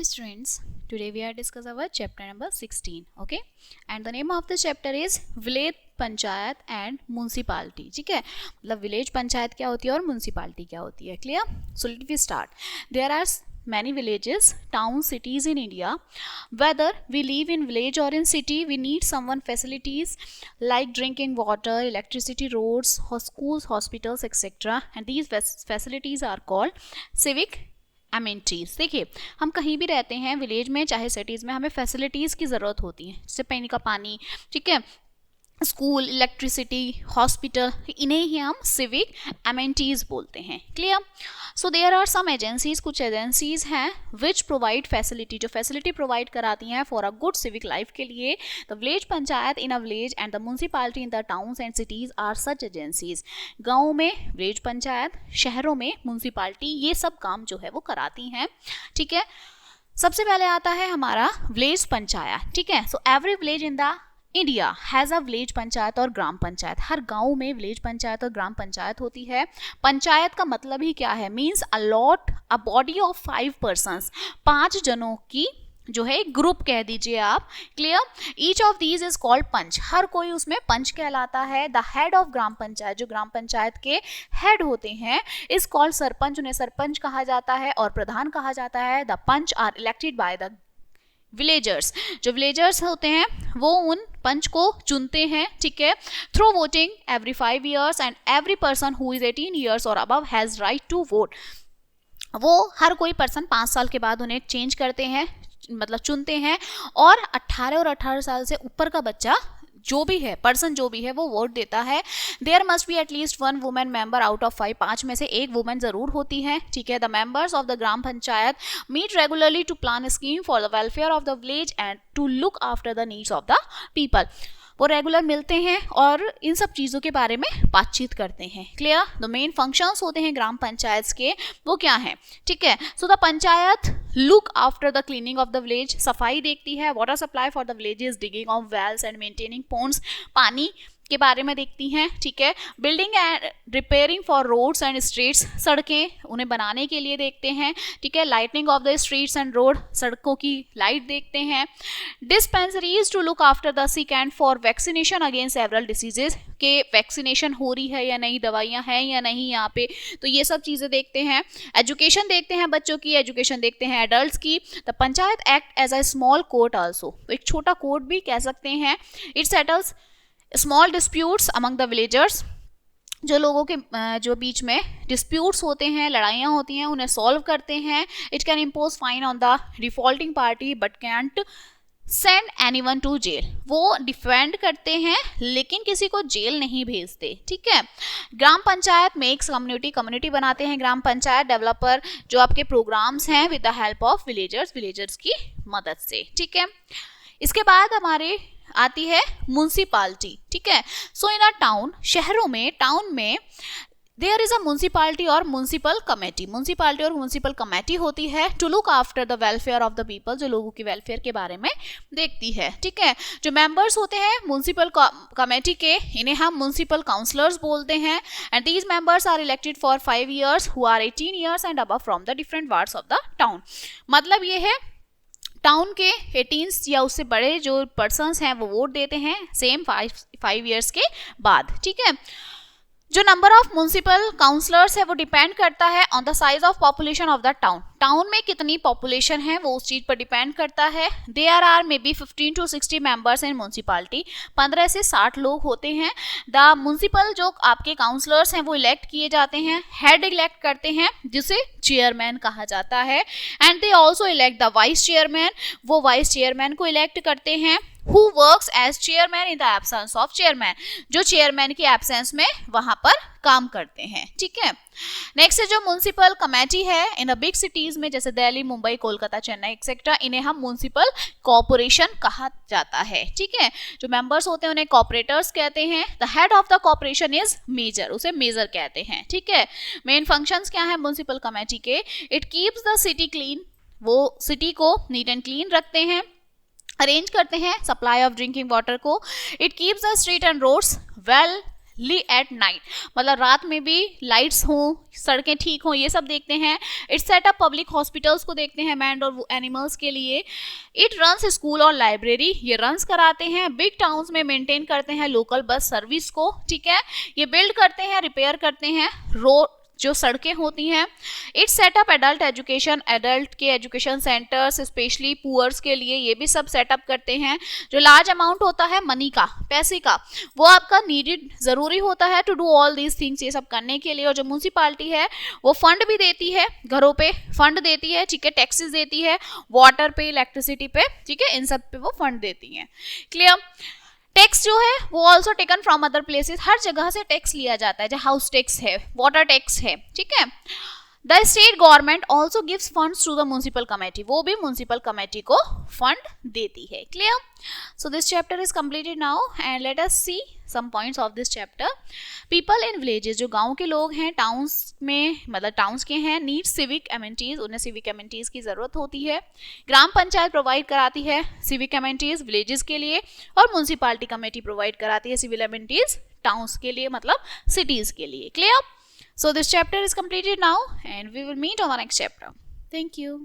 Hi students, today we are discuss our chapter number 16, okay? And the name of the chapter is village panchayat and municipality. ठीक है, मतलब village panchayat क्या होती है और म्यूनसिपालिटी क्या होती है. Clear? So let we start. There are many villages, towns, cities in India. Whether we live in village or in city, we need someone facilities like drinking water, electricity, roads, schools, hospitals, etc. And these facilities are called civic amenities. देखिए, हम कहीं भी रहते हैं village में चाहे cities में, हमें फैसिलिटीज़ की ज़रूरत होती है, जैसे पीने का पानी, ठीक है, स्कूल, इलेक्ट्रिसिटी, हॉस्पिटल, इन्हें ही हम सिविक एमेनिटीज़ बोलते हैं. Clear? So there are some agencies, कुछ एजेंसीज हैं विच प्रोवाइड फैसिलिटी, जो फैसिलिटी प्रोवाइड कराती हैं for a good civic life के लिए. The village panchayat in a village and the municipality in the towns and cities are such agencies. गाँव में village panchayat, शहरों में म्यूनसिपालिटी, ये सब काम जो है वो कराती हैं. ठीक है, सबसे पहले आता है हमारा विलेज पंचायत. ठीक है, so every village in the India has a village panchayat और ग्राम पंचायत. हर गांव में विलेज पंचायत और ग्राम पंचायत होती है. पंचायत का मतलब ही क्या है? Means a lot a body of 5 persons, 5 जनों की जो है एक ग्रुप कह दीजिए आप. Clear? Each of these is called panch. हर कोई उसमें पंच कहलाता है. The head of gram panchayat, जो ग्राम पंचायत के हेड होते हैं, इज कॉल्ड सरपंच. उन्हें सरपंच कहा जाता है और प्रधान कहा जाता है. The panch are elected by the villagers. जो विलेजर्स होते हैं वो उन पंच को चुनते हैं. ठीक है, through voting every 5 years and every person who is 18 years और above has right to vote. वो हर कोई पर्सन 5 साल के बाद उन्हें चेंज करते हैं, मतलब चुनते हैं, और 18 साल से ऊपर का बच्चा जो भी है, पर्सन जो भी है, वो वोट देता है. There must be at least 1 women member out of 5. 5 में से एक वुमेन जरूर होती है. ठीक है, the members of the gram panchayat meet regularly to plan scheme for the welfare of the village and to look after the needs of the people. वो regular मिलते हैं और इन सब चीज़ों के बारे में बातचीत करते हैं. क्लियर? द मेन फंक्शंस होते हैं ग्राम पंचायत के, वो क्या हैं? ठीक है, so the panchayat look after the cleaning of the village, सफाई देखती है. Water supply for the villages, digging of wells and maintaining ponds, पानी के बारे में देखती हैं. ठीक है, building and repairing for roads and streets, सड़कें उन्हें बनाने के लिए देखते हैं. ठीक है, lighting of the streets and road, सड़कों की लाइट देखते हैं. Dispensaries to look after the sick and for vaccination against several diseases, के वैक्सीनेशन हो रही है या नहीं, दवाइयाँ हैं या नहीं यहाँ पे, तो ये सब चीज़ें देखते हैं. एजुकेशन देखते हैं, बच्चों की एजुकेशन देखते हैं, एडल्ट्स की. The panchayat act as a small court also, एक छोटा कोर्ट भी कह सकते हैं. It settles small disputes among the villagers, जो लोगों के जो बीच में डिस्प्यूट्स होते हैं, लड़ाइयाँ होती हैं, उन्हें सॉल्व करते हैं. It can impose fine on the defaulting party but can't send anyone to jail. वो डिफेंड करते हैं लेकिन किसी को जेल नहीं भेजते. ठीक है, ग्राम पंचायत मेक्स कम्युनिटी, कम्युनिटी बनाते हैं ग्राम पंचायत डेवलपर, जो आपके प्रोग्राम्स हैं with the help of villagers, villagers की मदद से. ठीक है, इसके बाद हमारे आती है म्यूनसिपालिटी. ठीक है, सो इन अ टाउन, शहरों में, टाउन में देयर इज अ म्यूनसिपालिटी और म्यूनसिपल कमेटी. म्यूनसिपालिटी और म्यूनसिपल कमेटी होती है to look after the welfare of the people, जो लोगों की वेलफेयर के बारे में देखती है. ठीक है, जो मेंबर्स होते हैं म्यूनसिपल कमेटी के, इन्हें हम म्यूनसिपल काउंसलर्स बोलते हैं. And these members are elected for 5 years who are 18 years and above from the different wards of the town. मतलब ये है, टाउन के 18 या उससे बड़े जो पर्सन्स हैं वो वोट देते हैं सेम 5 years के बाद. ठीक है, जो नंबर ऑफ म्यूनसिपल काउंसलर्स है वो डिपेंड करता है on the size of population of the town. Town में कितनी पॉपुलेशन है वो उस चीज पर डिपेंड करता है. There are may be 15 to 60 members in municipality. 15 से 60 लोग होते हैं. द म्यूनसिपल जो आपके काउंसलर्स हैं वो इलेक्ट किए जाते हैं, हेड इलेक्ट करते हैं जिसे चेयरमैन कहा जाता है. And they also elect the vice chairman, वो वाइस चेयरमैन को इलेक्ट करते हैं. Who works as chairman in the absence of chairman, जो चेयरमैन की एब्सेंस में वहां पर काम करते हैं. ठीक है, नेक्स्ट जो म्यूनसिपल कमेटी है इन अ बिग सिटीज में, जैसे दिल्ली, मुंबई, कोलकाता, चेन्नई एक्सेट्रा, इन्हें हम म्यूनसिपल कॉर्पोरेशन कहा जाता है. ठीक है, जो मेंबर्स होते हैं उन्हें कॉर्पोरेटर्स कहते हैं. The head of the corporation is mayor, उसे मेजर कहते हैं. ठीक है, मेन फंक्शंस क्या है म्यूनसिपल कमेटी के? It keeps the city clean, वो सिटी को नीट एंड क्लीन रखते हैं, अरेंज करते हैं सप्लाई ऑफ ड्रिंकिंग वाटर को. It keeps the street and roads well at night, मतलब रात में भी लाइट्स हों, सड़कें ठीक हों, ये सब देखते हैं। It set up public hospitals को देखते हैं मैन और एनिमल्स के लिए। इट रन्स स्कूल और लाइब्रेरी, ये रन्स कराते हैं। बिग टाउन्स में मेंटेन करते हैं लोकल बस सर्विस को, ठीक है। ये बिल्ड करते हैं, रिपेयर करते हैं रोड, जो सड़कें होती हैं। It setup adult education, adult के एजुकेशन सेंटर्स स्पेशली पुअर्स के लिए, ये भी सब सेटअप करते हैं। जो लार्ज अमाउंट होता है मनी का, पैसे का, वो आपका नीडेड ज़रूरी होता है to do all these things, ये सब करने के लिए। और जो म्यूनसिपालिटी है वो फंड भी देती है, घरों पे फंड देती है, ठीक है, टैक्सेस देती है, वाटर पे, इलेक्ट्रिसिटी पे, ठीक है, इन सब पे वो फंड देती है। क्लियर। टैक्स जो है वो also taken from other places, हर जगह से टैक्स लिया जाता है, जैसे हाउस टैक्स है, वाटर टैक्स है, ठीक है। The state government also gives funds to the municipal committee, वो भी म्यूनसिपल कमेटी को फंड देती है। Clear. So this chapter is completed now and let us see some points of this chapter. People in villages, जो गांव के लोग हैं, टाउन्स में मतलब टाउन्स के हैं, नीड सिविक एमेनिटीज, उन्हें सिविक एमेनिटीज की जरूरत होती है। ग्राम पंचायत प्रोवाइड कराती है सिविक एमेनिटीज विलेजेस के लिए, और म्यूनसिपालिटी कमेटी प्रोवाइड कराती है सिविल एमेनिटीज टाउन्स के लिए, मतलब सिटीज के लिए। Clear. So this chapter is completed now and we will meet on the next chapter. Thank you.